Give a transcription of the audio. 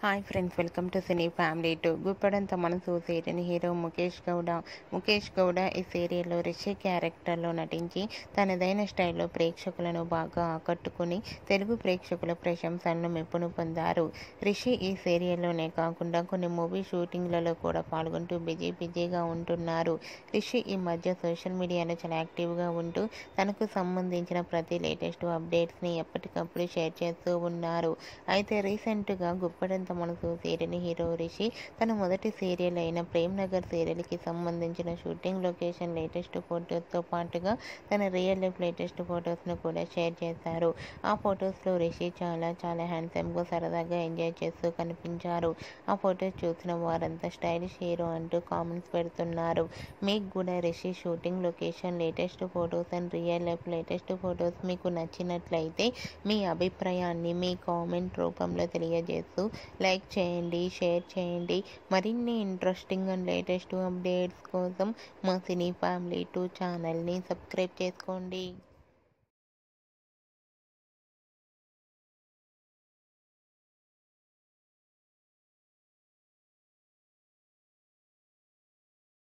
Hi friends, welcome to cine family two. Guppedantha Manasu serial hero Mukesh Gowda ఈ సీరియల్లో రిషి క్యారెక్టర్లో నటించి తనదైన స్టైల్లో ప్రేక్షకులను బాగా ఆకట్టుకుని తెలుగు ప్రేక్షకుల ప్రశంసలను మెప్పును పొందారు. రిషి ఈ సీరియల్లోనే కాకుండా కొన్ని మూవీ షూటింగ్లలో కూడా పాల్గొంటూ బిజీగా ఉంటున్నారు. రిషి ఈ మధ్య సోషల్ మీడియాలో చాలా యాక్టివ్గా ఉంటూ తనకు సంబంధించిన ప్రతి లేటెస్ట్ అప్డేట్స్ని ఎప్పటికప్పుడు షేర్ చేస్తూ ఉన్నారు. అయితే రీసెంట్గా గుప్పడంత మనసు సీరియల్ హీరో రిషి తన మొదటి సీరియల్ అయిన ప్రేమ్ నగర్ సీరియల్కి సంబంధించిన షూటింగ్ లొకేషన్ లేటెస్ట్ ఫొటోస్తో పాటుగా తన రియల్ లైఫ్ లేటెస్ట్ ఫొటోస్ను కూడా షేర్ చేశారు. ఆ ఫొటోస్లో రిషి చాలా హ్యాండ్సమ్గా సరదాగా ఎంజాయ్ చేస్తూ కనిపించారు. ఆ ఫొటోస్ చూసిన వారంతా స్టైలిష్ హీరో అంటూ కామెంట్స్ పెడుతున్నారు. మీకు కూడా Rishi shooting location latest photos and real life latest photos మీకు నచ్చినట్లయితే మీ అభిప్రాయాన్ని మీ కామెంట్ రూపంలో తెలియజేస్తూ లైక్ చేయండి, షేర్ చేయండి. మరిన్ని ఇంట్రెస్టింగ్ అండ్ లేటెస్ట్ అప్డేట్స్ కోసం మా సినీ ఫ్యామిలీ 2 ఛానల్ని సబ్స్క్రైబ్ చేసుకోండి.